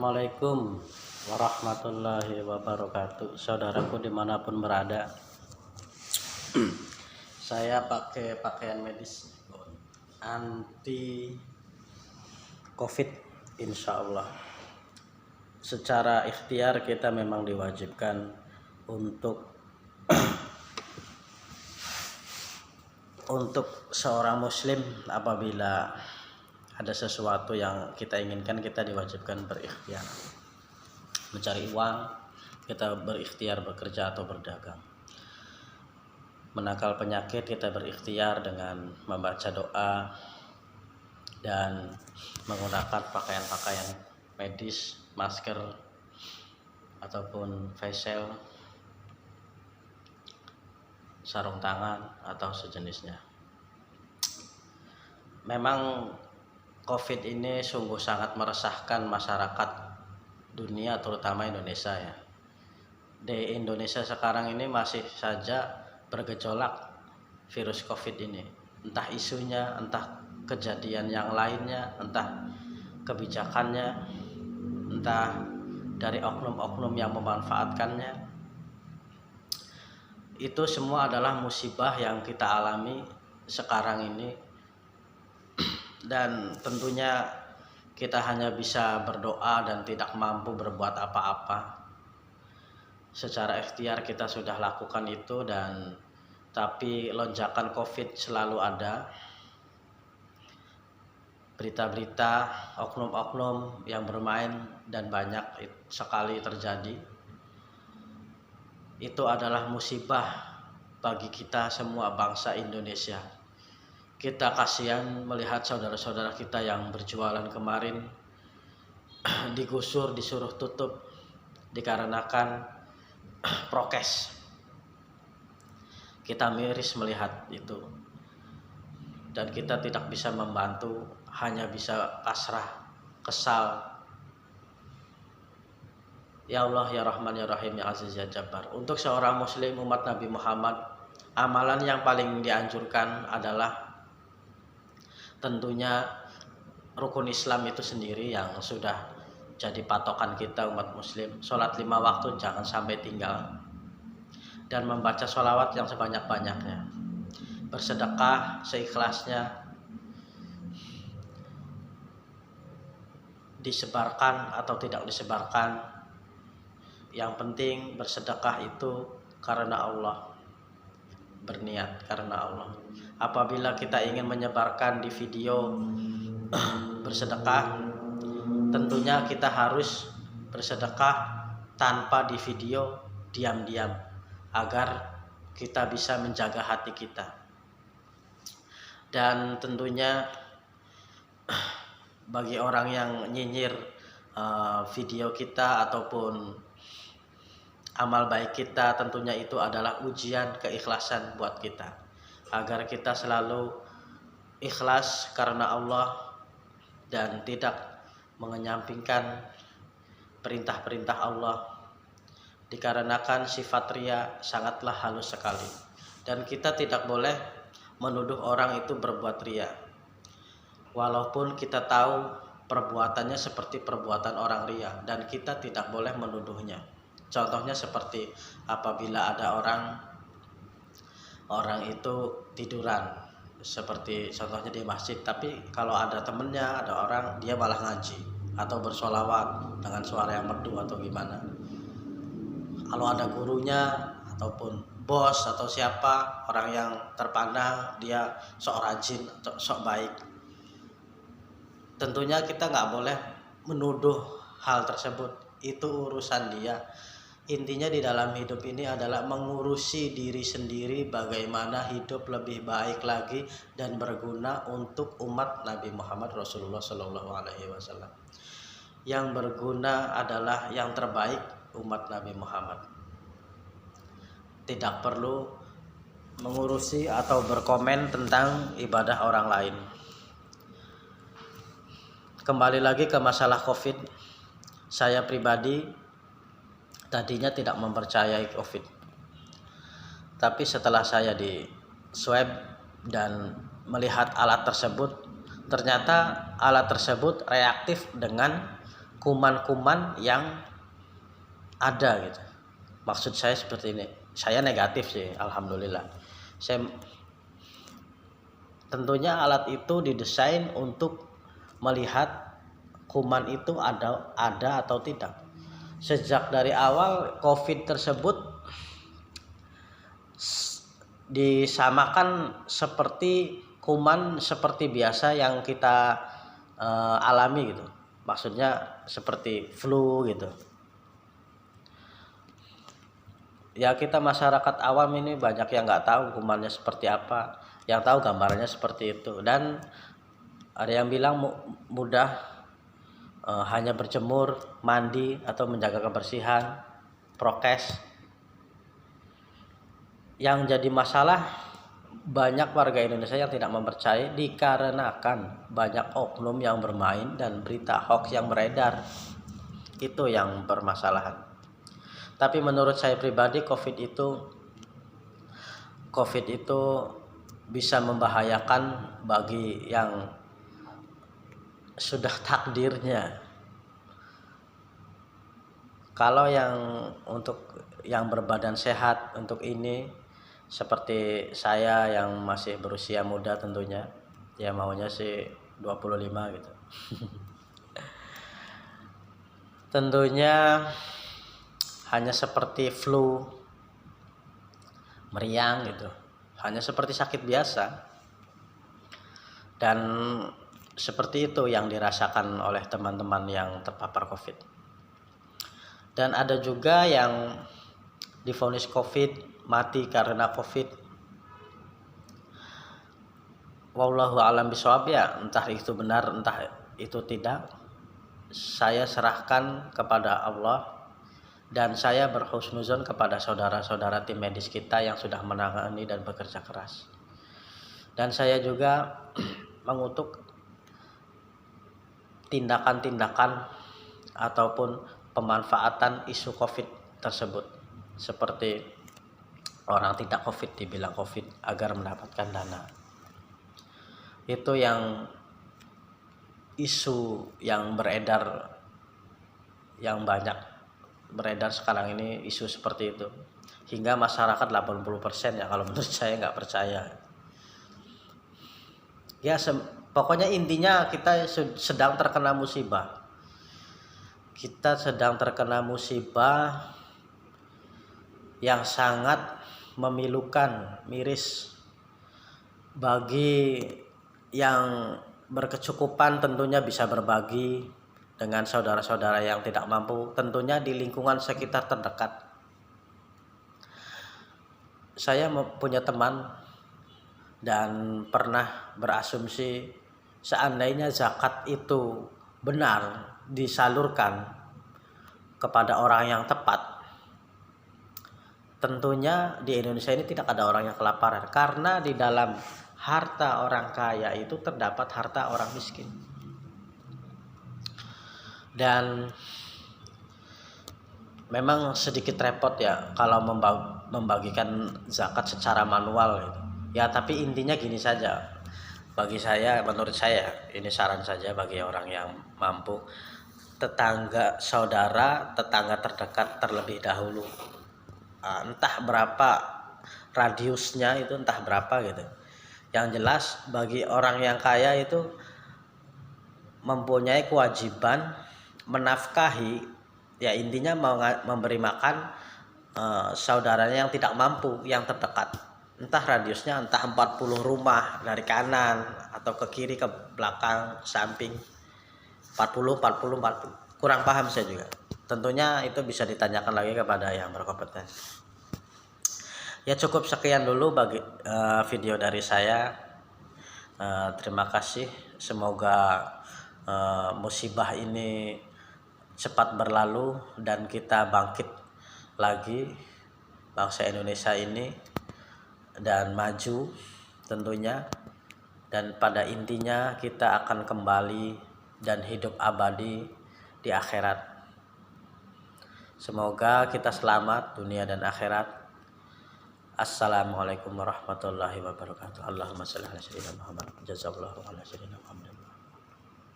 Assalamualaikum warahmatullahi wabarakatuh. Saudaraku dimanapun berada, saya pakai pakaian medis anti COVID insya Allah. Secara ikhtiar kita memang diwajibkan untuk seorang muslim apabila ada sesuatu yang kita inginkan, kita diwajibkan berikhtiar. Mencari uang, kita berikhtiar bekerja atau berdagang. Menangkal penyakit, kita berikhtiar dengan membaca doa dan menggunakan pakaian-pakaian medis, masker ataupun face shield, sarung tangan atau sejenisnya. Memang COVID ini sungguh sangat meresahkan masyarakat dunia, terutama Indonesia ya. Di Indonesia sekarang ini masih saja bergejolak virus COVID ini. Entah isunya, entah kejadian yang lainnya, entah kebijakannya, entah dari oknum-oknum yang memanfaatkannya. Itu semua adalah musibah yang kita alami sekarang ini. Dan tentunya kita hanya bisa berdoa dan tidak mampu berbuat apa-apa. Secara ikhtiar kita sudah lakukan itu, tapi lonjakan COVID selalu ada. Berita-berita oknum-oknum yang bermain dan banyak sekali terjadi. Itu adalah musibah bagi kita semua bangsa Indonesia. Kita kasihan melihat saudara-saudara kita yang berjualan kemarin digusur, disuruh tutup dikarenakan prokes. Kita miris melihat itu, dan kita tidak bisa membantu, hanya bisa pasrah, kesal. Ya Allah, ya Rahman, ya Rahim, ya Aziz, ya Jabbar. Untuk seorang muslim umat Nabi Muhammad, amalan yang paling dianjurkan adalah tentunya rukun Islam itu sendiri yang sudah jadi patokan kita umat muslim. Sholat 5 waktu jangan sampai tinggal, dan membaca sholawat yang sebanyak-banyaknya. Bersedekah seikhlasnya, disebarkan atau tidak disebarkan, yang penting bersedekah itu karena Allah, berniat karena Allah. Apabila kita ingin menyebarkan di video bersedekah, tentunya kita harus bersedekah tanpa di video, diam-diam, agar kita bisa menjaga hati kita. Dan tentunya bagi orang yang nyinyir video kita ataupun amal baik kita, tentunya itu adalah ujian keikhlasan buat kita, agar kita selalu ikhlas karena Allah dan tidak mengenyampingkan perintah-perintah Allah, dikarenakan sifat ria sangatlah halus sekali, dan kita tidak boleh menuduh orang itu berbuat ria walaupun kita tahu perbuatannya seperti perbuatan orang ria, dan kita tidak boleh menuduhnya. Contohnya seperti apabila ada orang itu tiduran, seperti contohnya di masjid, tapi kalau ada temennya, ada orang, dia malah ngaji atau bersolawat dengan suara yang merdu atau gimana. Kalau ada gurunya ataupun bos atau siapa, orang yang terpandang dia sok rajin atau sok baik, tentunya kita nggak boleh menuduh hal tersebut. Itu urusan dia. Intinya di dalam hidup ini adalah mengurusi diri sendiri, bagaimana hidup lebih baik lagi dan berguna untuk umat Nabi Muhammad Rasulullah SAW. Yang berguna adalah yang terbaik umat Nabi Muhammad. Tidak perlu mengurusi atau berkomen tentang ibadah orang lain. Kembali lagi ke masalah COVID. Saya pribadi tadinya tidak mempercayai COVID, tapi setelah saya di swab dan melihat alat tersebut, ternyata alat tersebut reaktif dengan kuman-kuman yang ada gitu. Maksud saya seperti ini. Saya negatif sih, alhamdulillah. Tentunya alat itu didesain untuk melihat kuman itu ada atau tidak. Sejak dari awal COVID tersebut disamakan seperti kuman seperti biasa yang kita alami gitu. Maksudnya seperti flu gitu. Ya kita masyarakat awam ini banyak yang nggak tahu kumannya seperti apa, yang tahu gambarnya seperti itu. Dan ada yang bilang mudah, hanya berjemur, mandi atau menjaga kebersihan, prokes. Yang jadi masalah banyak warga Indonesia yang tidak mempercayai dikarenakan banyak oknum yang bermain dan berita hoax yang beredar. Itu yang bermasalahan. Tapi menurut saya pribadi COVID itu bisa membahayakan bagi yang sudah takdirnya. Kalau untuk yang berbadan sehat untuk ini, seperti saya yang masih berusia muda tentunya, ya maunya sih 25 gitu. Tentunya hanya seperti flu, meriang gitu, hanya seperti sakit biasa. Dan seperti itu yang dirasakan oleh teman-teman yang terpapar COVID. Dan ada juga yang divonis COVID, mati karena COVID. Wallahu a'lam bishawab, ya entah itu benar entah itu tidak, saya serahkan kepada Allah. Dan saya berhusnuzon kepada saudara-saudara tim medis kita yang sudah menangani dan bekerja keras. Dan saya juga mengutuk tindakan-tindakan ataupun pemanfaatan isu COVID tersebut. Seperti orang tidak COVID dibilang COVID agar mendapatkan dana. Itu yang isu yang beredar, yang banyak beredar sekarang ini, isu seperti itu. Hingga masyarakat 80% ya kalau menurut saya nggak percaya. Ya pokoknya intinya kita sedang terkena musibah. Kita sedang terkena musibah yang sangat memilukan, miris. Bagi yang berkecukupan tentunya bisa berbagi dengan saudara-saudara yang tidak mampu, tentunya di lingkungan sekitar terdekat. Saya punya teman dan pernah berasumsi seandainya zakat itu benar disalurkan kepada orang yang tepat, tentunya di Indonesia ini tidak ada orang yang kelaparan, karena di dalam harta orang kaya itu terdapat harta orang miskin. Dan memang sedikit repot ya kalau membagikan zakat secara manual gitu. Ya tapi intinya gini saja, bagi saya, menurut saya, ini saran saja bagi orang yang mampu, tetangga terdekat terlebih dahulu, entah berapa radiusnya itu, entah berapa gitu. Yang jelas bagi orang yang kaya itu mempunyai kewajiban menafkahi, ya intinya memberi makan saudaranya yang tidak mampu, yang terdekat, entah radiusnya entah 40 rumah dari kanan atau ke kiri, ke belakang, ke samping, 40 kurang paham saya juga. Tentunya itu bisa ditanyakan lagi kepada yang berkompeten. Ya cukup sekian dulu bagi video dari saya. Terima kasih, semoga musibah ini cepat berlalu dan kita bangkit lagi, bangsa Indonesia ini, dan maju tentunya, dan pada intinya kita akan kembali dan hidup abadi di akhirat. Semoga kita selamat dunia dan akhirat. Assalamualaikum warahmatullahi wabarakatuh. Allahumma shalli ala sayyidina Muhammad. Jazakallahu ala sayyidina Muhammad.